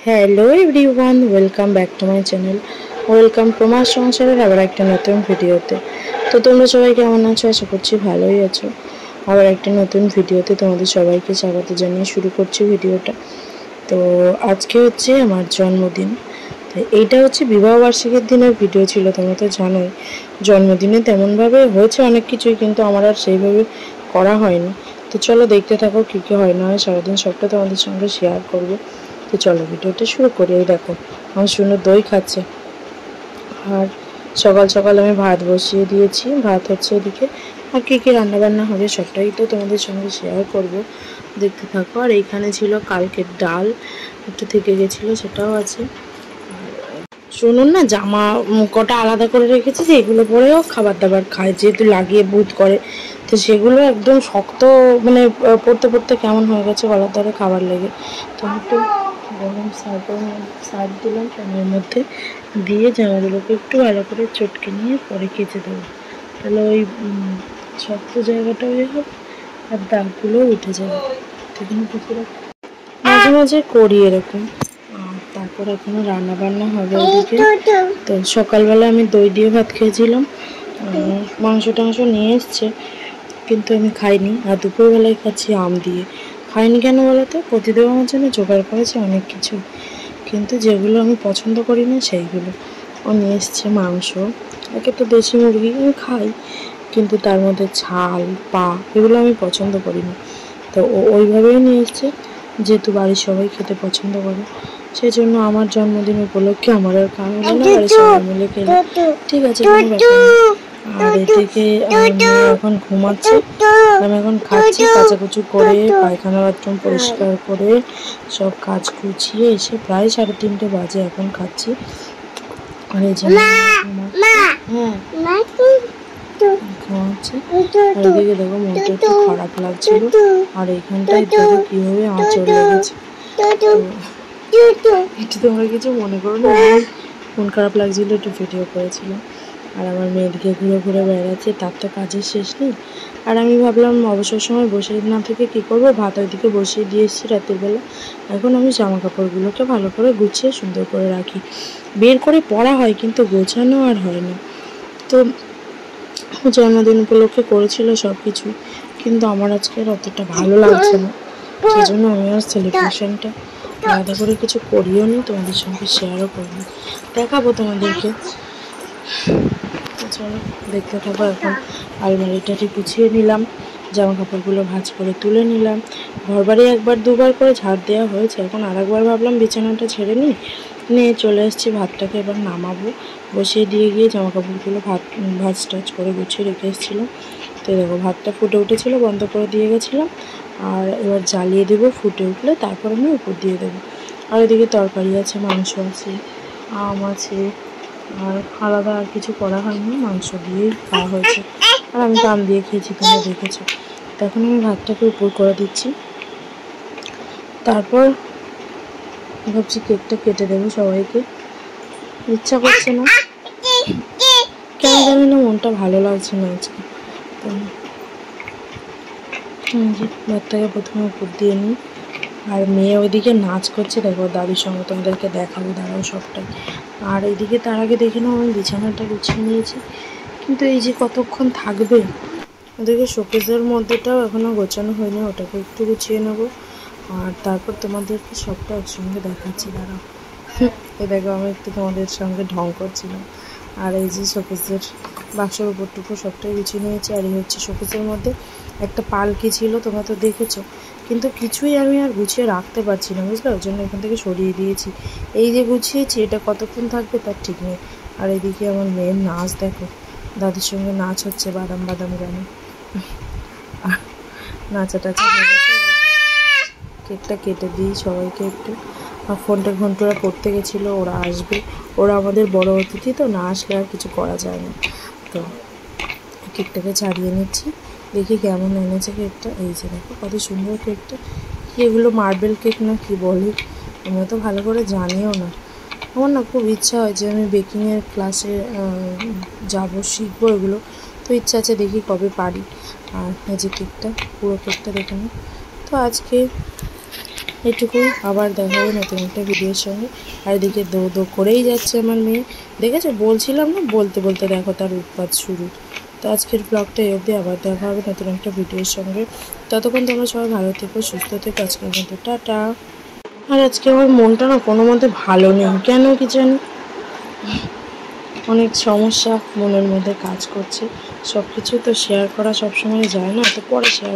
Hello everyone, welcome back to my channel. Welcome প্রমাস সংসারের আবার একটা নতুন ভিডিওতে। তো তোমরা সবাই কেমন আছো? আশা করছি ভালোই আছো। আবার একটা নতুন ভিডিওতে তোমাদের সবাইকে স্বাগত জানিয়ে শুরু করছি ভিডিওটা। তো আজকে হচ্ছে আমার জন্মদিন। তো এইটা হচ্ছে বিবাহবার্ষিকীর দিনের ভিডিও ছিল। তোমরা তো জানোই জন্মদিনে তেমনভাবে হয়েছে অনেক কিছুই, কিন্তু আমার আর সেইভাবে করা হয়নি। তো চলো দেখতে থাকো কী কী হয় না হয়, সারাদিন সবটা তোমাদের সঙ্গে শেয়ার করবো। তো চলো ভিডিওটা শুরু করি। এই দেখো আমার সুন্দর দই খাচ্ছে। আর সকাল সকাল আমি ভাত বসিয়ে দিয়েছি, ভাত হচ্ছে এদিকে। আর কী কী রান্নাবান্না হবে সবটাই তো তোমাদের সঙ্গে শেয়ার করব, দেখতে থাকো। আর এইখানে ছিল কালকের ডাল, একটু থেকে গেছিলো, সেটাও আছে। শুনুন না, জামা কটা আলাদা করে রেখেছি যে এগুলো পরেও খাবার দাবার খায়, যেহেতু লাগিয়ে বুথ করে। তো সেগুলো একদম শক্ত, মানে পড়তে পড়তে কেমন হয়ে গেছে গলার ধরে খাবার লেগে। তো একটু গরম সার্ফ দিলাম প্যানের মধ্যে, দিয়ে জামাগুলোকে একটু ভালো করে চটকে নিয়ে পরে কেচে দেবো। তাহলে ওই শক্ত জায়গাটাও ইয়ে হবে আর দাগগুলোও উঠে যাবে। মাঝে মাঝে করি এরকম। তারপর এখনো রান্না বান্না হবে ওদিকে। তো সকালবেলা আমি দই দিয়ে ভাত খেয়েছিলাম, মাংস টাংস নিয়ে এসছে কিন্তু আমি খাইনি। আর দুপুরবেলায় খাচ্ছি আম দিয়ে। খাইনি কেন বলো তো? প্রতিদিন আমার জন্য জোগাড় করেছে অনেক কিছু, কিন্তু যেগুলো আমি পছন্দ করি না সেইগুলো। ও নিয়ে এসছে মাংস, একে তো দেশি মুরগি আমি খাই, কিন্তু তার মধ্যে ছাল পা এগুলো আমি পছন্দ করি না। তো ও ওইভাবেই নিয়ে এসছে, যেহেতু বাড়ির সবাই খেতে পছন্দ করে। সেই জন্য আমার জন্মদিন উপলক্ষে আমার আর খাওয়া হলো না, বাড়ির সবাই মিলে খেলে। ঠিক আছে, কোনো ব্যাপার না। আর এদিকে এখন ঘুমাচ্ছে, আমি এখন খাচ্ছি। কাচাকুচু করে পায়খানা বাথরুম পরিষ্কার করে সব কাজ গুছিয়ে এসে প্রায় 3:30 বাজে এখন খাচ্ছি। আর এই জন্য ঘুমাচ্ছে। আর এদিকে দেখো মনটা একটু খারাপ লাগছিল, আর এইখানটায় দেখো কীভাবে আঁচড় লেগেছে। একটু তোমরা কিছু মনে করো না, মন খারাপ লাগছিল, একটু ভিডিও করেছিলাম। আর আমার মেয়েদিকে ঘুরে ঘুরে বেড়াচ্ছে, তার তো কাজের শেষ নেই। আর আমি ভাবলাম অবসর সময় বসে না থেকে কী করবো, ভাত ওইদিকে বসিয়ে দিয়ে এসেছি রাতের বেলা। এখন আমি জামা কাপড়গুলোকে ভালো করে গুছিয়ে সুন্দর করে রাখি। বের করে পরা হয় কিন্তু গোছানো আর হয় না। তো জন্মদিন উপলক্ষে করেছিল সব কিছু, কিন্তু আমার আজকে অতটা ভালো লাগছে না। সেই জন্য আমি আর সেলিব্রেশনটা আলাদা করে কিছু করিও নি, তোমাদের সঙ্গে শেয়ারও করিনি। দেখাবো তোমাদেরকে। তো চলো দেখতে থাকো। এখন আলমারিটাটি গুছিয়ে নিলাম, জামা কাপড়গুলো ভাঁজ করে তুলে নিলাম। ঘরবাড়ি একবার দুবার করে ঝাড় দেওয়া হয়েছে, এখন আর একবার ভাবলাম বিছানাটা ছেড়ে নিয়ে চলে এসেছি। ভাতটাকে এবার নামাবো, বসিয়ে দিয়ে গিয়ে জামা কাপড়গুলো ভাঁজ টাজ করে গুছিয়ে রেখে এসেছিলাম। তো দেখো ভাতটা ফুটে উঠেছিলো, বন্ধ করে দিয়ে গেছিলাম। আর এবার জ্বালিয়ে দেবো, ফুটে উঠলে তারপর আমি উপর দিয়ে দেবো। আর এদিকে তরকারি আছে, মাংস আছে, আম আছে। আর আলাদা আর কিছু করা হয়নি, মাংস দিয়েই খাওয়া হয়েছে। আর আমি তো আম দিয়ে খেয়েছি, তোমরা দেখেছো। তো এখন আমি ভাতটাকে উপর করে দিচ্ছি। তারপর ভাবছি কেকটা কেটে দেবো সবাইকে। ইচ্ছা করছে না, কেন জানি না মনটা ভালো লাগছে না আজকে। তো ভাতটাকে প্রথমে উপর দিয়ে নিই। আর মেয়ে ওইদিকে নাচ করছে, দেখো দাদির সঙ্গে, তোমাদেরকে দেখাবো দাঁড়াও সবটাই। আর এইদিকে তার আগে দেখে নাও আমি বিছানাটা গুছিয়ে নিয়েছি, কিন্তু এই যে কতক্ষণ থাকবে। ওদেরকে শোকেসের মধ্যেটাও এখনও গোছানো হয়নি, ওটাকে একটু গুছিয়ে নেবো। আর তারপর তোমাদেরকে সবটা একসঙ্গে দেখাচ্ছি, দাঁড়াও। এই দেখো আমি একটু তোমাদের সঙ্গে ঢং করছিলাম। আর এই যে শোকেসের বাক্সের উপরটুকু সবটাই গুছিয়ে নিয়েছি। আর এই হচ্ছে শোকেসের মধ্যে একটা পালকি ছিল, তোমরা তো দেখেছো, কিন্তু কিছুই আমি আর গুছিয়ে রাখতে পারছি না, বুঝলে? ওই জন্য এখান থেকে সরিয়ে দিয়েছি। এই যে গুছিয়েছি, এটা কতক্ষণ থাকবে তার ঠিক নেই। আর এদিকে আমার মেয়ের নাচ দেখো, দাদির সঙ্গে নাচ হচ্ছে বাদাম বাদাম গানে। আর নাচা টাচা হয়ে গেছে, কেকটা কেটে দিই সবাইকে একটু। আর ফোনটা ঘন্টরা পড়তে গেছিলো, ওরা আসবে, ওরা আমাদের বড় অতিথি, তো না আসলে আর কিছু করা যায় না। তো কেকটাকে ছাড়িয়ে নিচ্ছি, দেখি কেমন এনেছে কেকটা। এই যে দেখো কত সুন্দর কেকটা। কি এগুলো মার্বেল কেক না কি বলে, আমরা তো ভালো করে জানিও না। আমার না খুব ইচ্ছা হয় যে আমি বেকিংয়ের ক্লাসে যাবো, শিখবো এগুলো। তো ইচ্ছা আছে, দেখি কবে পারি। আর এই যে কেকটা, পুরো কেকটা দেখে নিই। তো আজকে এইটুকুই, আবার দেখা হবে নতুন একটা ভিডিওর সঙ্গে। আর এদিকে দো দো করেই যাচ্ছে আমার মেয়ে, দেখেছো? বলছিলাম না, বলতে বলতে দেখো তার উৎপাত শুরু। তো আজকের ব্লগটা এই অবধি, আবার দেখা হবে নতুন একটা ভিডিওর সঙ্গে। ততক্ষণ তোমরা সবাই ভালো থেকো, সুস্থ থেকো। আজকের মতো টাটা। আর আজকে আমার মনটা না কোনো মতে ভালো নেই, কেন কি জানি, অনেক সমস্যা মনের মধ্যে কাজ করছে। সব কিছু তো শেয়ার করা সবসময় যায় না, তো পরে শেয়ার